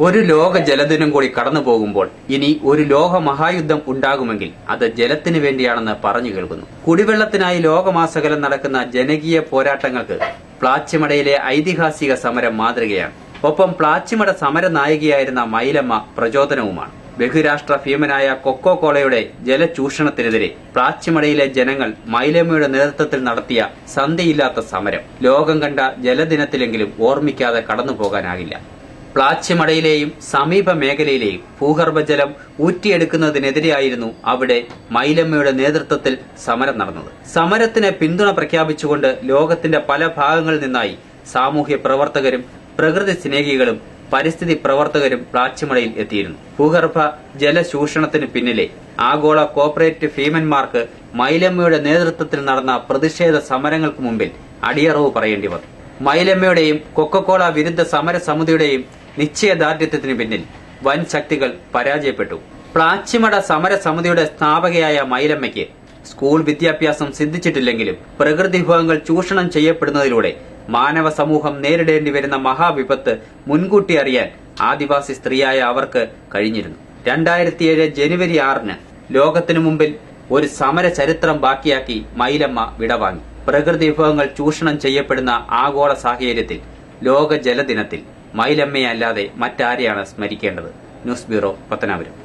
ഒരു ലോക ജലദിനം കൂടി കടന്നു പോകുമ്പോൾ ഇനി ഒരു ലോക മഹായുദ്ധം ഉണ്ടാകുമെങ്കിൽ അത് ജലത്തിനു വേണ്ടിയാണെന്ന് പറഞ്ഞു കേൾക്കുന്നു. കുടിവെള്ളത്തിനായി ലോകമാസകലം നടക്കുന്ന ജനകീയ പോരാട്ടങ്ങൾക്ക് പ്ലാച്ചിമടയിലെ ഐതിഹാസിക സമരം മാതൃകയാണ്. ഒപ്പം പ്ലാച്ചിമട സമര നായികയായിരുന്ന മൈലമ്മ പ്രചോദനവുമാണ്. ബഹുരാഷ്ട്ര ഭീമനായ കൊക്കോ കോളയുടെ ജലചൂഷണത്തിനെതിരെ പ്ലാച്ചിമടയിലെ ജനങ്ങൾ മൈലമ്മയുടെ നേതൃത്വത്തിൽ നടത്തിയ സന്ധിയില്ലാത്ത സമരം ലോകം കണ്ട ജലദിനത്തിലെങ്കിലും ഓർമ്മിക്കാതെ കടന്നുപോകാനാകില്ല. പ്ലാച്ചിമടയിലെയും സമീപ മേഖലയിലെയും ഭൂഗർഭജലം ഊറ്റിയെടുക്കുന്നതിനെതിരെയായിരുന്നു അവിടെ മൈലമ്മയുടെ നേതൃത്വത്തിൽ സമരം നടന്നത്. സമരത്തിന് പിന്തുണ പ്രഖ്യാപിച്ചുകൊണ്ട് ലോകത്തിന്റെ പല ഭാഗങ്ങളിൽ നിന്നായി സാമൂഹ്യ പ്രവർത്തകരും പ്രകൃതി സ്നേഹികളും പരിസ്ഥിതി പ്രവർത്തകരും പ്ലാച്ചിമടയിൽ എത്തിയിരുന്നു. ഭൂഗർഭ ജലചൂഷണത്തിന് പിന്നിലെ ആഗോള കോർപ്പറേറ്റ് ഭീമന്മാർക്ക് മൈലമ്മയുടെ നേതൃത്വത്തിൽ നടന്ന പ്രതിഷേധ സമരങ്ങൾക്ക് മുമ്പിൽ അടിയറവ് പറയേണ്ടി വന്നു. മൈലമ്മയുടെയും കൊക്കക്കോള വിരുദ്ധ സമരസമിതിയുടെയും നിശ്ചയദാർഢ്യത്തിന് പിന്നിൽ വൻ ശക്തികൾ പരാജയപ്പെട്ടു. പ്ലാച്ചിമട സമരസമിതിയുടെ സ്ഥാപകയായ മൈലമ്മയ്ക്ക് സ്കൂൾ വിദ്യാഭ്യാസം സിദ്ധിച്ചിട്ടില്ലെങ്കിലും പ്രകൃതി വിഭവങ്ങൾ ചൂഷണം ചെയ്യപ്പെടുന്നതിലൂടെ മാനവ സമൂഹം നേരിടേണ്ടി വരുന്ന മഹാവിപത്ത് മുൻകൂട്ടി അറിയാൻ ആദിവാസി സ്ത്രീയായ അവർക്ക് കഴിഞ്ഞിരുന്നു. 2007 ജനുവരി 6 ലോകത്തിനു മുമ്പിൽ ഒരു സമര ചരിത്രം ബാക്കിയാക്കി മൈലമ്മ വിടവാങ്ങി. പ്രകൃതി വിഭവങ്ങൾ ചൂഷണം ചെയ്യപ്പെടുന്ന ആഗോള സാഹചര്യത്തിൽ ലോക ജലദിനത്തിൽ മൈലമ്മയെ അല്ലാതെ മറ്റാരെയാണ് സ്മരിക്കേണ്ടത്? News bureau, Pathanapuram.